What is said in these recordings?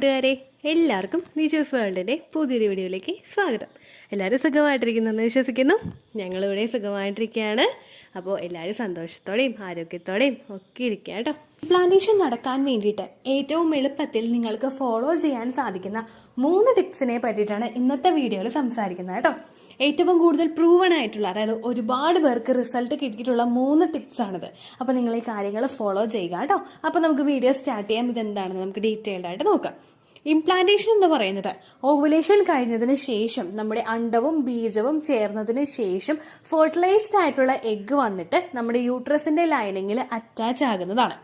കൂട്ടുകാരെ, എല്ലാവർക്കും നിജോസ് വേൾഡിൻ്റെ പുതിയൊരു വീഡിയോയിലേക്ക് സ്വാഗതം. എല്ലാവരും സുഖമായിട്ടിരിക്കുന്നെന്ന് വിശ്വസിക്കുന്നു. ഞങ്ങളിവിടെ സുഖമായിട്ടിരിക്കുകയാണ്. അപ്പോൾ എല്ലാവരും സന്തോഷത്തോടെയും ആരോഗ്യത്തോടെയും ഒക്കെ ഇരിക്കുക കേട്ടോ. പ്ലാന്റേഷൻ നടക്കാൻ വേണ്ടിയിട്ട് ഏറ്റവും എളുപ്പത്തിൽ നിങ്ങൾക്ക് ഫോളോ ചെയ്യാൻ സാധിക്കുന്ന 3 ടിപ്സിനെ പറ്റിയിട്ടാണ് ഇന്നത്തെ വീഡിയോയിൽ സംസാരിക്കുന്നത് കേട്ടോ. ഏറ്റവും കൂടുതൽ പ്രൂവൺ ആയിട്ടുള്ള, അതായത് ഒരുപാട് പേർക്ക് റിസൾട്ട് കിട്ടിയിട്ടുള്ള 3 ടിപ്സാണിത്. അപ്പോൾ നിങ്ങൾ ഈ കാര്യങ്ങൾ ഫോളോ ചെയ്യുക കേട്ടോ. അപ്പോൾ നമുക്ക് വീഡിയോ സ്റ്റാർട്ട് ചെയ്യാം. ഇതെന്താണെന്ന് നമുക്ക് ഡീറ്റെയിൽഡ് ആയിട്ട് നോക്കാം. ഇംപ്ലാന്റേഷൻ എന്ന് പറയുന്നത് ഓവുലേഷൻ കഴിഞ്ഞതിന് ശേഷം നമ്മുടെ അണ്ടവും ബീജവും ചേർന്നതിന് ശേഷം ഫെർട്ടിലൈസ്ഡ് ആയിട്ടുള്ള എഗ്ഗ് വന്നിട്ട് നമ്മുടെ യൂട്രസിന്റെ ലൈനിങ്ങിൽ അറ്റാച്ച് ആകുന്നതാണ്.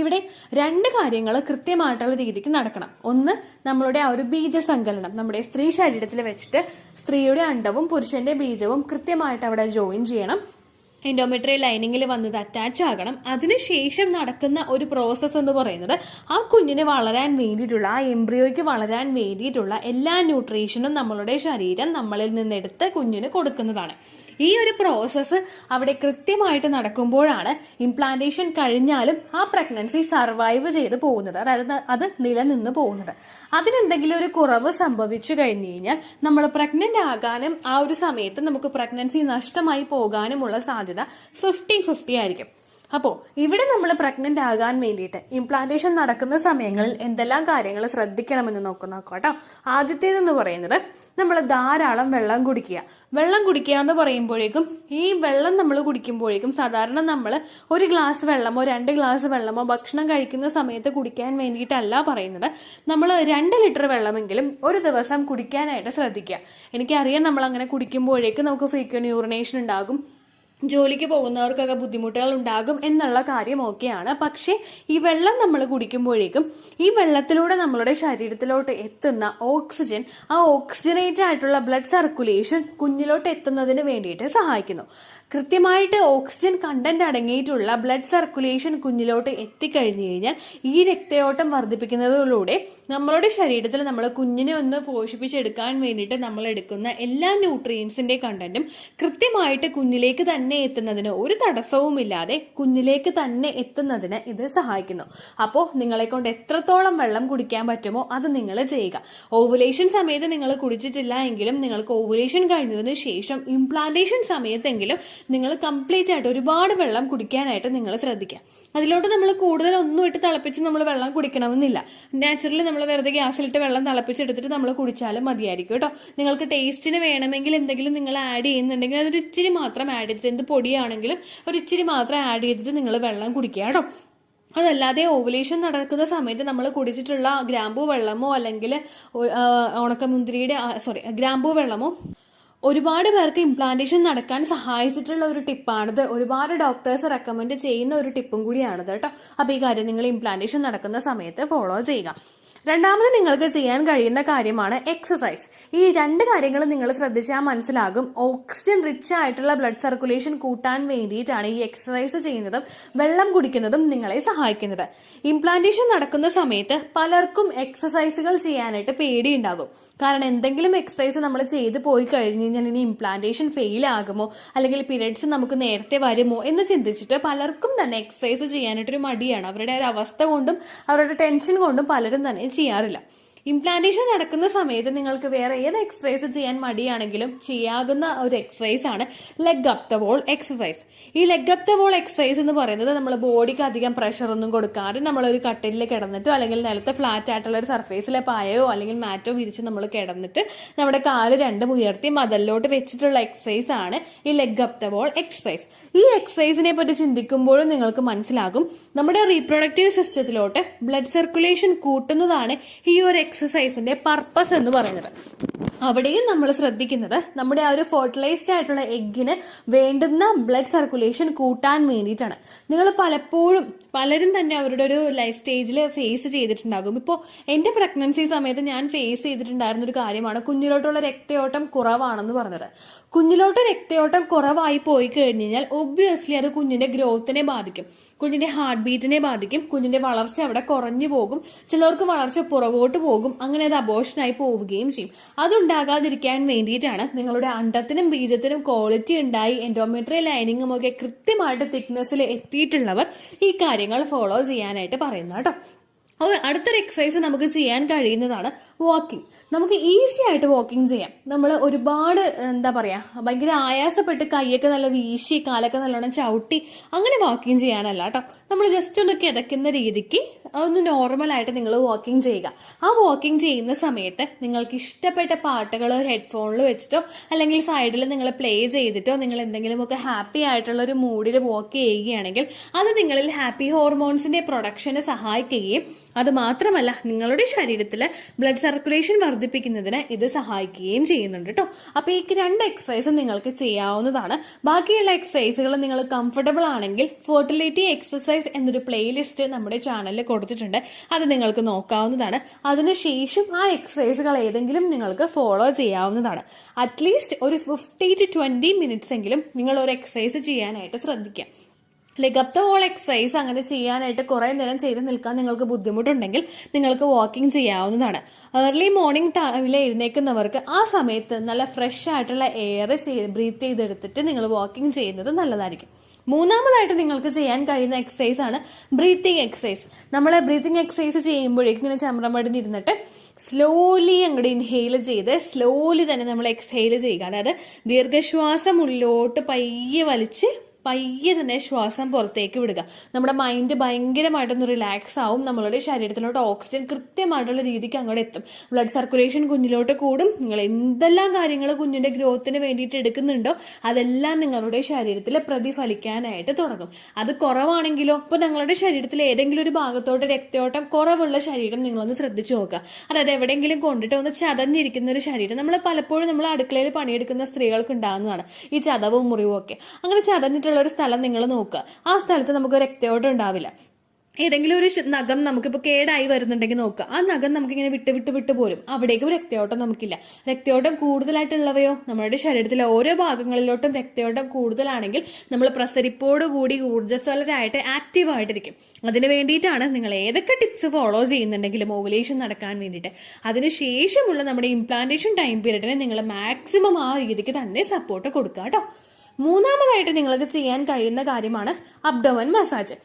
ഇവിടെ 2 കാര്യങ്ങൾ കൃത്യമായിട്ടുള്ള രീതിക്ക് നടക്കണം. ഒന്ന്, നമ്മളുടെ ആ ഒരു ബീജസങ്കലനം നമ്മുടെ സ്ത്രീ ശരീരത്തിൽ വെച്ചിട്ട് സ്ത്രീയുടെ അണ്ടവും പുരുഷന്റെ ബീജവും കൃത്യമായിട്ട് അവിടെ ജോയിൻ ചെയ്യണം. എൻഡോമെട്രിയൽ ലൈനിങ്ങിൽ വന്നത് അറ്റാച്ച് ആകണം. അതിനുശേഷം നടക്കുന്ന ഒരു പ്രോസസ്സ് എന്ന് പറയുന്നത് ആ കുഞ്ഞിന് വളരാൻ വേണ്ടിയിട്ടുള്ള, ആ എംബ്രിയോയ്ക്ക് വളരാൻ വേണ്ടിയിട്ടുള്ള എല്ലാ ന്യൂട്രീഷനും നമ്മളുടെ ശരീരം നമ്മളിൽ നിന്നെടുത്ത് കുഞ്ഞിന് കൊടുക്കുന്നതാണ്. ഈ ഒരു പ്രോസസ്സ് അവിടെ കൃത്യമായിട്ട് നടക്കുമ്പോഴാണ് ഇംപ്ലാന്റേഷൻ കഴിഞ്ഞാലും ആ പ്രഗ്നൻസി സർവൈവ് ചെയ്ത് പോകുന്നത്, അതായത് അത് നിലനിന്ന് പോകുന്നത്. അതിനെന്തെങ്കിലും ഒരു കുറവ് സംഭവിച്ചു കഴിഞ്ഞു കഴിഞ്ഞാൽ നമ്മൾ പ്രഗ്നന്റ് ആകാനും ആ ഒരു സമയത്ത് നമുക്ക് പ്രഗ്നൻസി നഷ്ടമായി പോകാനുമുള്ള സാധ്യത 50-50 ആയിരിക്കും. അപ്പോൾ ഇവിടെ നമ്മൾ പ്രഗ്നന്റ് ആകാൻ വേണ്ടിയിട്ട് ഇംപ്ലാന്റേഷൻ നടക്കുന്ന സമയങ്ങളിൽ എന്തെല്ലാം കാര്യങ്ങൾ ശ്രദ്ധിക്കണമെന്ന് നോക്കാം കേട്ടോ. ആദ്യത്തേതെന്ന് പറയുന്നത്, നമ്മൾ ധാരാളം വെള്ളം കുടിക്കുക. വെള്ളം കുടിക്കുക എന്ന് പറയുമ്പോഴേക്കും, ഈ വെള്ളം നമ്മൾ കുടിക്കുമ്പോഴേക്കും സാധാരണ നമ്മൾ 1 ഗ്ലാസ് വെള്ളമോ 2 ഗ്ലാസ് വെള്ളമോ ഭക്ഷണം കഴിക്കുന്ന സമയത്ത് കുടിക്കാൻ വേണ്ടിയിട്ടല്ല പറയുന്നത്. നമ്മൾ 2 ലിറ്റർ വെള്ളമെങ്കിലും ഒരു ദിവസം കുടിക്കാനായിട്ട് ശ്രദ്ധിക്കുക. എനിക്കറിയാം, നമ്മൾ അങ്ങനെ കുടിക്കുമ്പോഴേക്കും നമുക്ക് ഫ്രീക്വന്റ് യൂറിനേഷൻ ഉണ്ടാകും, ജോലിക്ക് പോകുന്നവർക്കൊക്കെ ബുദ്ധിമുട്ടുകൾ ഉണ്ടാകും എന്നുള്ള കാര്യം ഓക്കെയാണ്. പക്ഷെ ഈ വെള്ളം നമ്മൾ കുടിക്കുമ്പോഴേക്കും ഈ വെള്ളത്തിലൂടെ നമ്മളുടെ ശരീരത്തിലോട്ട് എത്തുന്ന ഓക്സിജൻ, ആ ഓക്സിജനേറ്റ് ആയിട്ടുള്ള ബ്ലഡ് സർക്കുലേഷൻ കുഞ്ഞിലോട്ട് എത്തുന്നതിന് വേണ്ടിയിട്ട് സഹായിക്കുന്നു. കൃത്യമായിട്ട് ഓക്സിജൻ കണ്ടന്റ് അടങ്ങിയിട്ടുള്ള ബ്ലഡ് സർക്കുലേഷൻ കുഞ്ഞിലോട്ട് എത്തിക്കഴിഞ്ഞു കഴിഞ്ഞാൽ ഈ രക്തയോട്ടം വർദ്ധിപ്പിക്കുന്നതിലൂടെ നമ്മളുടെ ശരീരത്തിൽ നമ്മൾ കുഞ്ഞിനെ ഒന്ന് പോഷിപ്പിച്ചെടുക്കാൻ വേണ്ടിയിട്ട് നമ്മൾ എടുക്കുന്ന എല്ലാ ന്യൂട്രിയൻസിന്റെ കണ്ടന്റും കൃത്യമായിട്ട് കുഞ്ഞിലേക്ക് തന്നെ എത്തുന്നതിന്, ഒരു തടസ്സവുമില്ലാതെ കുഞ്ഞിലേക്ക് തന്നെ എത്തുന്നതിന് ഇത് സഹായിക്കുന്നു. അപ്പോൾ നിങ്ങളെ കൊണ്ട് എത്രത്തോളം വെള്ളം കുടിക്കാൻ പറ്റുമോ അത് നിങ്ങൾ ചെയ്യുക. ഓവുലേഷൻ സമയത്ത് നിങ്ങൾ കുടിച്ചിട്ടില്ല എങ്കിലും നിങ്ങൾക്ക് ഓവുലേഷൻ കഴിഞ്ഞതിന് ശേഷം ഇംപ്ലാന്റേഷൻ സമയത്തെങ്കിലും നിങ്ങൾ കംപ്ലീറ്റ് ആയിട്ട് ഒരുപാട് വെള്ളം കുടിക്കാനായിട്ട് നിങ്ങൾ ശ്രദ്ധിക്കുക. അതിലോട്ട് നമ്മൾ കൂടുതൽ ഒന്നും ഇട്ട് തിളപ്പിച്ച് നമ്മൾ വെള്ളം കുടിക്കണമെന്നില്ല. നാച്ചുറലി നമ്മൾ വെറുതെ ഗ്യാസിലിട്ട് വെള്ളം തിളപ്പിച്ചെടുത്തിട്ട് നമ്മൾ കുടിച്ചാലും മതിയായിരിക്കും കേട്ടോ. നിങ്ങൾക്ക് ടേസ്റ്റിന് വേണമെങ്കിൽ എന്തെങ്കിലും നിങ്ങൾ ആഡ് ചെയ്യുന്നുണ്ടെങ്കിൽ അതൊരു ഇച്ചിരി മാത്രം ആഡ് ചെയ്തിട്ട്, എന്ത് പൊടിയാണെങ്കിലും ഒരു ഇച്ചിരി മാത്രം ആഡ് ചെയ്തിട്ട് നിങ്ങൾ വെള്ളം കുടിക്കുക കേട്ടോ. അതല്ലാതെ ഓവുലേഷൻ നടക്കുന്ന സമയത്ത് നമ്മൾ കുടിച്ചിട്ടുള്ള ഗ്രാമ്പൂ വെള്ളമോ അല്ലെങ്കിൽ ഉണക്കമുന്തിരിയുടെ ഗ്രാമ്പൂ വെള്ളമോ ഒരുപാട് പേർക്ക് ഇംപ്ലാന്റേഷൻ നടക്കാൻ സഹായിച്ചിട്ടുള്ള ഒരു ടിപ്പാണിത്. ഒരുപാട് ഡോക്ടേഴ്സ് റെക്കമെൻഡ് ചെയ്യുന്ന ഒരു ടിപ്പും കൂടിയാണിത് കേട്ടോ. അപ്പോൾ ഈ കാര്യം നിങ്ങൾ ഇംപ്ലാന്റേഷൻ നടക്കുന്ന സമയത്ത് ഫോളോ ചെയ്യുക. രണ്ടാമത് നിങ്ങൾക്ക് ചെയ്യാൻ കഴിയുന്ന കാര്യമാണ് എക്സസൈസ്. ഈ 2 കാര്യങ്ങൾ നിങ്ങൾ ശ്രദ്ധിച്ചാൽ മനസ്സിലാകും. ഓക്സിജൻ റിച്ച് ആയിട്ടുള്ള ബ്ലഡ് സർക്കുലേഷൻ കൂട്ടാൻ വേണ്ടിയിട്ടാണ് ഈ എക്സസൈസ് ചെയ്യുന്നതും വെള്ളം കുടിക്കുന്നതും നിങ്ങളെ സഹായിക്കുന്നത്. ഇംപ്ലാന്റേഷൻ നടക്കുന്ന സമയത്ത് പലർക്കും എക്സസൈസുകൾ ചെയ്യാനായിട്ട് പേടിയുണ്ടാകും. കാരണം എന്തെങ്കിലും എക്സസൈസ് നമ്മൾ ചെയ്ത് പോയി കഴിഞ്ഞ് കഴിഞ്ഞാൽ ഇനി ഇംപ്ലാന്റേഷൻ ഫെയിൽ ആകുമോ, അല്ലെങ്കിൽ പീരിയഡ്സ് നമുക്ക് നേരത്തെ വരുമോ എന്ന് ചിന്തിച്ചിട്ട് പലർക്കും തന്നെ എക്സസൈസ് ചെയ്യാനായിട്ടൊരു മടിയാണ്. അവരുടെ ഒരു അവസ്ഥ കൊണ്ടും അവരുടെ ടെൻഷൻ കൊണ്ടും പലരും തന്നെ ചെയ്യാറില്ല. ഇംപ്ലാന്റേഷൻ നടക്കുന്ന സമയത്ത് നിങ്ങൾക്ക് വേറെ ഏത് എക്സസൈസ് ചെയ്യാൻ മടിയാണെങ്കിലും ചെയ്യാവുന്ന ഒരു എക്സസൈസ് ആണ് leg up the wall exercise. ഈ leg up the wall exercise എന്ന് പറയുന്നത് നമ്മൾ ബോഡിക്ക് അധികം പ്രഷർ ഒന്നും കൊടുക്കാതെ നമ്മളൊരു കട്ടിലിൽ കിടന്നിട്ടോ അല്ലെങ്കിൽ നിലത്തെ ഫ്ലാറ്റ് ആയിട്ടുള്ള ഒരു സർഫേസിലെ പായയോ അല്ലെങ്കിൽ മാറ്റോ വിരിച്ച് നമ്മൾ കിടന്നിട്ട് നമ്മുടെ കാല് 2 ഉയർത്തി മതിലിലോട്ട് വെച്ചിട്ടുള്ള എക്സസൈസ് ആണ് ഈ leg up the wall exercise. ഈ എക്സസൈസിനെ പറ്റി ചിന്തിക്കുമ്പോഴും നിങ്ങൾക്ക് മനസ്സിലാകും, നമ്മുടെ റീപ്രൊഡക്റ്റീവ് സിസ്റ്റത്തിലോട്ട് ബ്ലഡ് സർക്കുലേഷൻ കൂട്ടുന്നതാണ് ഈ ഒരു എക്സസൈസിന്റെ പർപ്പസ് എന്ന് പറയുന്നത്. അവിടെയും നമ്മൾ ശ്രദ്ധിക്കുന്നത് നമ്മുടെ ആ ഒരു ഫെർട്ടിലൈസ്ഡ് ആയിട്ടുള്ള എഗ്ഗിന് വേണ്ടുന്ന ബ്ലഡ് സർക്കുലേഷൻ കൂട്ടാൻ വേണ്ടിയിട്ടാണ്. നിങ്ങൾ പലരും തന്നെ അവരുടെ ഒരു ലൈഫ് സ്റ്റേജിൽ ഫേസ് ചെയ്തിട്ടുണ്ടാകും. ഇപ്പോൾ എന്റെ പ്രഗ്നൻസി സമയത്ത് ഞാൻ ഫേസ് ചെയ്തിട്ടുണ്ടായിരുന്ന ഒരു കാര്യമാണ് കുഞ്ഞിലോട്ടുള്ള രക്തയോട്ടം കുറവാണെന്ന് പറഞ്ഞത്. കുഞ്ഞിലോട്ട് രക്തയോട്ടം കുറവായി പോയി കഴിഞ്ഞു കഴിഞ്ഞാൽ ഒബ്വിയസ്ലി അത് കുഞ്ഞിന്റെ ഗ്രോത്തിനെ ബാധിക്കും, കുഞ്ഞിന്റെ ഹാർട്ട് ബീറ്റിനെ ബാധിക്കും, കുഞ്ഞിന്റെ വളർച്ച അവിടെ കുറഞ്ഞു പോകും, ചിലർക്ക് വളർച്ച പുറകോട്ട് പോകും, അങ്ങനെ അത് അബോർഷനായി പോവുകയും ചെയ്യും. അതുണ്ടാകാതിരിക്കാൻ വേണ്ടിയിട്ടാണ് നിങ്ങളുടെ അണ്ടത്തിനും ബീജത്തിനും ക്വാളിറ്റി ഉണ്ടായി എൻഡോമെട്രിയൽ ലൈനിങ്ങും ഒക്കെ കൃത്യമായിട്ട് തിക്നെസ്സിൽ എത്തിയിട്ടുള്ളവർ ഈ കാര്യങ്ങൾ ഫോളോ ചെയ്യാനായിട്ട് പറയുന്നത് കേട്ടോ. അടുത്തൊരു എക്സസൈസ് നമുക്ക് ചെയ്യാൻ കഴിയുന്നതാണ് വാക്കിംഗ്. നമുക്ക് ഈസി ആയിട്ട് വാക്കിംഗ് ചെയ്യാം. നമ്മൾ ഒരുപാട് എന്താ പറയാ ഭയങ്കര ആയാസപ്പെട്ട് കൈയൊക്കെ നല്ല വീശി കാലൊക്കെ നല്ലോണം ചവിട്ടി അങ്ങനെ വാക്കിംഗ് ചെയ്യാനല്ല കേട്ടോ. നമ്മൾ ജസ്റ്റ് ഒന്ന് കിതക്കുന്ന രീതിക്ക് ഒന്ന് നോർമലായിട്ട് നിങ്ങൾ വാക്കിംഗ് ചെയ്യുക. ആ വാക്കിംഗ് ചെയ്യുന്ന സമയത്ത് നിങ്ങൾക്ക് ഇഷ്ടപ്പെട്ട പാട്ടുകൾ ഹെഡ്ഫോണിൽ വെച്ചിട്ടോ അല്ലെങ്കിൽ സൈഡിൽ നിങ്ങൾ പ്ലേ ചെയ്തിട്ടോ നിങ്ങൾ എന്തെങ്കിലുമൊക്കെ ഹാപ്പി ആയിട്ടുള്ള ഒരു മൂഡിൽ വാക്ക് ചെയ്യുകയാണെങ്കിൽ അത് നിങ്ങളിൽ ഹാപ്പി ഹോർമോൺസിന്റെ പ്രൊഡക്ഷന് സഹായിക്കുകയും അത് മാത്രമല്ല നിങ്ങളുടെ ശരീരത്തിൽ ബ്ലഡ് സർക്കുലേഷൻ വർദ്ധിപ്പിക്കുന്നതിന് ഇത് സഹായിക്കുകയും ചെയ്യുന്നുണ്ട് കേട്ടോ. അപ്പൊ ഈ 2 എക്സസൈസ് നിങ്ങൾക്ക് ചെയ്യാവുന്നതാണ്. ബാക്കിയുള്ള എക്സസൈസുകൾ നിങ്ങൾ കംഫർട്ടബിൾ ആണെങ്കിൽ ഫെർട്ടിലിറ്റി എക്സസൈസ് എന്നൊരു പ്ലേലിസ്റ്റ് നമ്മുടെ ചാനലിൽ കൊടുത്തിട്ടുണ്ട്. അത് നിങ്ങൾക്ക് നോക്കാവുന്നതാണ്. അതിനുശേഷം ആ എക്സസൈസുകൾ ഏതെങ്കിലും നിങ്ങൾക്ക് ഫോളോ ചെയ്യാവുന്നതാണ്. അറ്റ്ലീസ്റ്റ് ഒരു 50 to 20 മിനിറ്റ്സ് എങ്കിലും നിങ്ങൾ ഒരു എക്സസൈസ് ചെയ്യാനായിട്ട് ശ്രദ്ധിക്കുക. Leg up the wall exercise അങ്ങനെ ചെയ്യാനായിട്ട് കുറെ നേരം ചെയ്ത് നിൽക്കാൻ നിങ്ങൾക്ക് ബുദ്ധിമുട്ടുണ്ടെങ്കിൽ നിങ്ങൾക്ക് വാക്കിംഗ് ചെയ്യാവുന്നതാണ്. ഏർലി മോർണിംഗ് ടൈമിൽ എഴുന്നേൽക്കുന്നവർക്ക് ആ സമയത്ത് നല്ല ഫ്രഷ് ആയിട്ടുള്ള എയർ ബ്രീത്ത് ചെയ്തെടുത്തിട്ട് നിങ്ങൾ വാക്കിംഗ് ചെയ്യുന്നത് നല്ലതായിരിക്കും. മൂന്നാമതായിട്ട് നിങ്ങൾക്ക് ചെയ്യാൻ കഴിയുന്ന എക്സസൈസ് ആണ് ബ്രീത്തിങ് എക്സസൈസ്. നമ്മൾ ബ്രീത്തിങ് എക്സസൈസ് ചെയ്യുമ്പോഴേക്കും ഇങ്ങനെ ചമ്രം പടിഞ്ഞിരുന്നിട്ട് സ്ലോലി അങ്ങോട്ട് ഇൻഹെയിൽ ചെയ്ത് സ്ലോലി തന്നെ നമ്മൾ എക്സ്ഹെയിൽ ചെയ്യുക. അതായത് ദീർഘശ്വാസം ഉള്ളിലോട്ട് പയ്യെ വലിച്ച് പയ്യെ തന്നെ ശ്വാസം പുറത്തേക്ക് വിടുക. നമ്മുടെ മൈൻഡ് ഭയങ്കരമായിട്ടൊന്ന് റിലാക്സ് ആവും. നമ്മളുടെ ശരീരത്തിലോട്ട് ഓക്സിജൻ കൃത്യമായിട്ടുള്ള രീതിക്ക് അങ്ങോട്ട് എത്തും. ബ്ലഡ് സർക്കുലേഷൻ കുഞ്ഞിലോട്ട് കൂടും. നിങ്ങൾ എന്തെല്ലാം കാര്യങ്ങൾ കുഞ്ഞിന്റെ ഗ്രോത്തിന് വേണ്ടിയിട്ട് എടുക്കുന്നുണ്ടോ അതെല്ലാം നിങ്ങളുടെ ശരീരത്തിൽ പ്രതിഫലിക്കാനായിട്ട് തുടങ്ങും. അത് കുറവാണെങ്കിലോ ഇപ്പൊ നിങ്ങളുടെ ശരീരത്തിൽ ഏതെങ്കിലും ഒരു ഭാഗത്തോട്ട് രക്തയോട്ടം കുറവുള്ള ശരീരം നിങ്ങളൊന്ന് ശ്രദ്ധിച്ചു നോക്കുക. അതായത് എവിടെയെങ്കിലും കൊണ്ടിട്ട് ഒന്ന് ചതഞ്ഞിരിക്കുന്ന ഒരു ശരീരം പലപ്പോഴും നമ്മൾ അടുക്കളയിൽ പണിയെടുക്കുന്ന സ്ത്രീകൾക്ക് ഉണ്ടാകുന്നതാണ് ഈ ചതവും മുറിവും ഒക്കെ. അങ്ങനെ ചതഞ്ഞിട്ട് ഒരു സ്ഥലം നിങ്ങൾ നോക്കുക. ആ സ്ഥലത്ത് നമുക്ക് രക്തയോട്ടം ഉണ്ടാവില്ല. ഏതെങ്കിലും ഒരു നഖം നമുക്കിപ്പോ കേടായി വരുന്നുണ്ടെങ്കിൽ നോക്കുക. ആ നഖം നമുക്കിങ്ങനെ വിട്ട് പോരും. അവിടേക്കും രക്തയോട്ടം നമുക്കില്ല. രക്തയോട്ടം കൂടുതലായിട്ടുള്ളവയോ നമ്മുടെ ശരീരത്തിലെ ഓരോ ഭാഗങ്ങളിലോട്ടും രക്തയോട്ടം കൂടുതലാണെങ്കിൽ നമ്മൾ പ്രസരിപ്പോടുകൂടി ഊർജ്ജസ്വലരായിട്ട് ആക്റ്റീവായിട്ടിരിക്കും. അതിന് വേണ്ടിയിട്ടാണ് നിങ്ങൾ ഏതൊക്കെ ടിപ്സ് ഫോളോ ചെയ്യുന്നുണ്ടെങ്കിലും ഓവുലേഷൻ നടക്കാൻ വേണ്ടിയിട്ട് അതിനുശേഷമുള്ള നമ്മുടെ ഇംപ്ലാന്റേഷൻ ടൈം പീരീഡിനെ നിങ്ങൾ മാക്സിമം ആ രീതിക്ക് തന്നെ സപ്പോർട്ട് കൊടുക്കുക കേട്ടോ. മൂന്നാമതായിട്ട് നിങ്ങൾക്ക് ചെയ്യാൻ കഴിയുന്ന കാര്യമാണ് അബ്ഡോമൻ മസാജ്.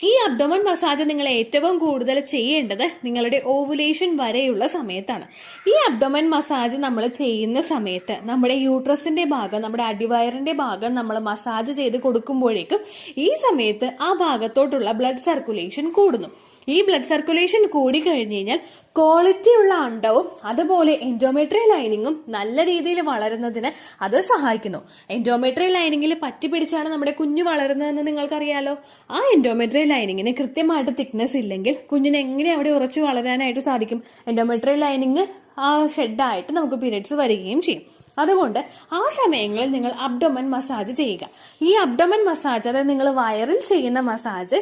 ഈ അബ്ഡോമൻ മസാജ് നിങ്ങൾ ഏറ്റവും കൂടുതൽ ചെയ്യേണ്ടത് നിങ്ങളുടെ ഓവുലേഷൻ വരെയുള്ള സമയത്താണ്. ഈ അബ്ഡോമൻ മസാജ് നമ്മൾ ചെയ്യുന്ന സമയത്ത് നമ്മുടെ യൂട്രസിന്റെ ഭാഗം നമ്മുടെ അടിവയറിന്റെ ഭാഗം നമ്മൾ മസാജ് ചെയ്ത് കൊടുക്കുമ്പോഴേക്കും ഈ സമയത്ത് ആ ഭാഗത്തോട്ടുള്ള ബ്ലഡ് സർക്കുലേഷൻ കൂടുന്നു. ഈ ബ്ലഡ് സർക്കുലേഷൻ കൂടി കഴിഞ്ഞു കഴിഞ്ഞാൽ ക്വാളിറ്റി ഉള്ള അണ്ടവും അതുപോലെ എൻഡോമെട്രിയൽ ലൈനിങ്ങും നല്ല രീതിയിൽ വളരുന്നതിന് അത് സഹായിക്കുന്നു. എൻഡോമെട്രിയൽ ലൈനിങ്ങിൽ പറ്റി പിടിച്ചാണ് നമ്മുടെ കുഞ്ഞ് വളരുന്നതെന്ന് നിങ്ങൾക്കറിയാലോ. ആ എൻഡോമെട്രിയൽ ലൈനിങ്ങിന് കൃത്യമായിട്ട് തിക്നെസ് ഇല്ലെങ്കിൽ കുഞ്ഞിന് എങ്ങനെ അവിടെ ഉറച്ചു വളരാനായിട്ട് സാധിക്കും? എൻഡോമെട്രിയൽ ലൈനിങ് ആ ഷെഡായിട്ട് നമുക്ക് പീരിയഡ്സ് വരികയും ചെയ്യും. അതുകൊണ്ട് ആ സമയങ്ങളിൽ നിങ്ങൾ അബ്ഡോമൻ മസാജ് ചെയ്യുക. ഈ അബ്ഡോമൻ മസാജ് അതായത് നിങ്ങൾ വയറിൽ ചെയ്യുന്ന മസാജ്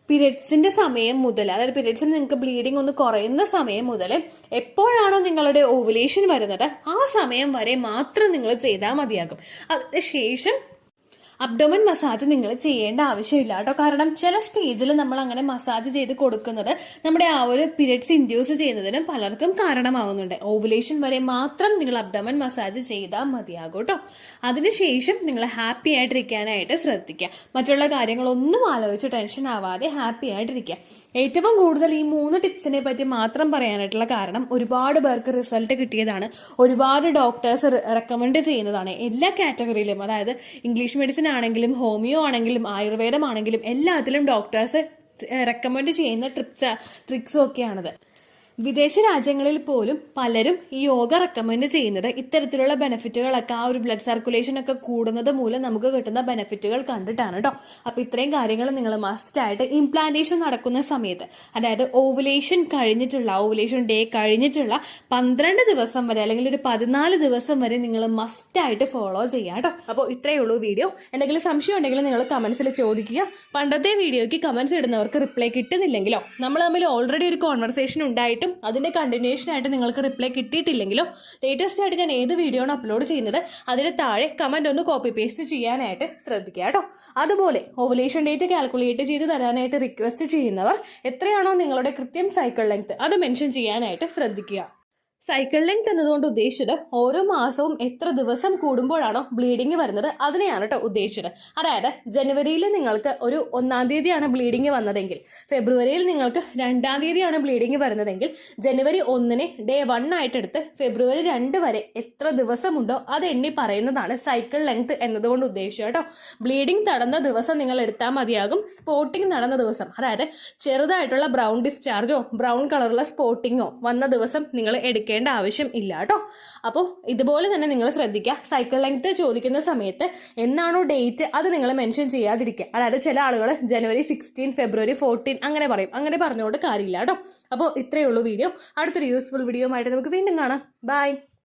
പീരിയഡ്സിന്റെ സമയം മുതൽ അതായത് പീരിയഡ്സിന് നിങ്ങൾക്ക് ബ്ലീഡിംഗ് ഒന്ന് കുറയുന്ന സമയം മുതൽ എപ്പോഴാണോ നിങ്ങളുടെ ഓവുലേഷൻ വരുന്നത് ആ സമയം വരെ മാത്രം നിങ്ങൾ ചെയ്താൽ മതിയാകും. അതിനുശേഷം അബ്ഡോമൻ മസാജ് നിങ്ങൾ ചെയ്യേണ്ട ആവശ്യമില്ല കേട്ടോ. കാരണം ചില സ്റ്റേജിൽ നമ്മൾ അങ്ങനെ മസാജ് ചെയ്ത് കൊടുക്കുന്നത് നമ്മുടെ ആ ഒരു പീരിയഡ്സ് ഇൻഡ്യൂസ് ചെയ്യുന്നതിന് പലർക്കും കാരണമാവുന്നുണ്ട്. ഓവുലേഷൻ വരെ മാത്രം നിങ്ങൾ അബ്ഡോമൻ മസാജ് ചെയ്താൽ മതിയാകും കേട്ടോ. അതിനുശേഷം നിങ്ങൾ ഹാപ്പി ആയിട്ടിരിക്കാനായിട്ട് ശ്രദ്ധിക്കുക. മറ്റുള്ള കാര്യങ്ങളൊന്നും ആലോചിച്ച് ടെൻഷൻ ആവാതെ ഹാപ്പി ആയിട്ടിരിക്കുക. ഏറ്റവും കൂടുതൽ ഈ 3 ടിപ്സിനെ പറ്റി മാത്രം പറയാനായിട്ടുള്ള കാരണം ഒരുപാട് പേർക്ക് റിസൾട്ട് കിട്ടിയതാണ്. ഒരുപാട് ഡോക്ടേഴ്സ് റെക്കമെൻഡ് ചെയ്യുന്നതാണ് എല്ലാ കാറ്റഗറിയിലും. അതായത് ഇംഗ്ലീഷ് മെഡിസിൻ ആണെങ്കിലും ഹോമിയോ ആണെങ്കിലും ആയുർവേദം ആണെങ്കിലും എല്ലാത്തിലും ഡോക്ടേഴ്സ് റെക്കമെൻഡ് ചെയ്യുന്ന ട്രിക്സും ഒക്കെയാണത്. വിദേശ രാജ്യങ്ങളിൽ പോലും പലരും ഈ യോഗ റെക്കമെൻഡ് ചെയ്യുന്നത് ഇത്തരത്തിലുള്ള ബെനിഫിറ്റുകളൊക്കെ ആ ഒരു ബ്ലഡ് സർക്കുലേഷൻ ഒക്കെ കൂടുന്നത് മൂലം നമുക്ക് കിട്ടുന്ന ബെനിഫിറ്റുകൾ കണ്ടിട്ടാണ് കേട്ടോ. അപ്പൊ ഇത്രയും കാര്യങ്ങൾ നിങ്ങൾ മസ്റ്റ് ആയിട്ട് ഇംപ്ലാന്റേഷൻ നടക്കുന്ന സമയത്ത് അതായത് ഓവുലേഷൻ ഡേ കഴിഞ്ഞിട്ടുള്ള 12 ദിവസം വരെ അല്ലെങ്കിൽ ഒരു 14 ദിവസം വരെ നിങ്ങൾ മസ്റ്റ് ആയിട്ട് ഫോളോ ചെയ്യാം കേട്ടോ. അപ്പോൾ ഇത്രയേ ഉള്ളൂ വീഡിയോ. എന്തെങ്കിലും സംശയം ഉണ്ടെങ്കിൽ നിങ്ങൾ കമന്റ്സിൽ ചോദിക്കുക. പണ്ടത്തെ വീഡിയോയ്ക്ക് കമന്റ്സ് ഇടുന്നവർക്ക് റിപ്ലൈ കിട്ടുന്നില്ലെങ്കിലോ നമ്മൾ തമ്മിൽ ഓൾറെഡി ഒരു കോൺവെർസേഷൻ ഉണ്ടായിട്ടും അതിന്റെ കണ്ടിന്യൂഷൻ ആയിട്ട് നിങ്ങൾക്ക് റിപ്ലൈ കിട്ടിയിട്ടില്ലെങ്കിലോ ലേറ്റസ്റ്റ് ആയിട്ട് ഞാൻ ഏത് വീഡിയോ ആണ് അപ്ലോഡ് ചെയ്യുന്നത് അതിന് താഴെ കമന്റ് ഒന്ന് കോപ്പി പേസ്റ്റ് ചെയ്യാനായിട്ട് ശ്രദ്ധിക്കുക കേട്ടോ. അതുപോലെ ഓവുലേഷൻ ഡേറ്റ് കാൽക്കുലേറ്റ് ചെയ്ത് തരാനായിട്ട് റിക്വസ്റ്റ് ചെയ്യുന്നവർ എത്രയാണോ നിങ്ങളുടെ കൃത്യം സൈക്കിൾ ലെങ്ത് അത് മെൻഷൻ ചെയ്യാനായിട്ട് ശ്രദ്ധിക്കുക. സൈക്കിൾ ലെങ്ത് എന്നതുകൊണ്ട് ഉദ്ദേശിച്ചത് ഓരോ മാസവും എത്ര ദിവസം കൂടുമ്പോഴാണോ ബ്ലീഡിങ് വരുന്നത് അതിനെയാണ് കേട്ടോ ഉദ്ദേശിച്ചത്. അതായത് ജനുവരിയിൽ നിങ്ങൾക്ക് ഒരു 1-ാം തീയതിയാണ് ബ്ലീഡിങ് വന്നതെങ്കിൽ, ഫെബ്രുവരിയിൽ നിങ്ങൾക്ക് 2-ാം തീയതിയാണ് ബ്ലീഡിങ് വരുന്നതെങ്കിൽ, ജനുവരി 1-നെ ഡേ 1 ആയിട്ടെടുത്ത് ഫെബ്രുവരി 2 വരെ എത്ര ദിവസമുണ്ടോ അത് എണ്ണി പറയുന്നതാണ് സൈക്കിൾ ലെങ്ത് എന്നതുകൊണ്ട് ഉദ്ദേശിച്ചത് കേട്ടോ. ബ്ലീഡിങ് നടന്ന ദിവസം നിങ്ങൾ എടുത്താൽ മതിയാകും. സ്പോട്ടിങ് നടന്ന ദിവസം, അതായത് ചെറുതായിട്ടുള്ള ബ്രൗൺ ഡിസ്ചാർജോ ബ്രൗൺ കളറുള്ള സ്പോട്ടിങ്ങോ വന്ന ദിവസം നിങ്ങൾ എടുക്കേണ്ട ആവശ്യം ഇല്ല കേട്ടോ. അപ്പോൾ ഇതുപോലെ തന്നെ നിങ്ങൾ ശ്രദ്ധിക്കുക, സൈക്കിൾ ലെങ്ത് ചോദിക്കുന്ന സമയത്ത് എന്നാണോ ഡേറ്റ് അത് നിങ്ങൾ മെൻഷൻ ചെയ്യാതിരിക്കുക. അതായത് ചില ആളുകൾ ജനുവരി 16, ഫെബ്രുവരി 14 അങ്ങനെ പറയും. അങ്ങനെ പറഞ്ഞുകൊണ്ട് കാര്യമില്ല കേട്ടോ. അപ്പോൾ ഇത്രയേ ഉള്ളൂ വീഡിയോ. അടുത്തൊരു യൂസ്ഫുൾ വീഡിയോ ആയിട്ട് നമുക്ക് വീണ്ടും കാണാം. ബൈ.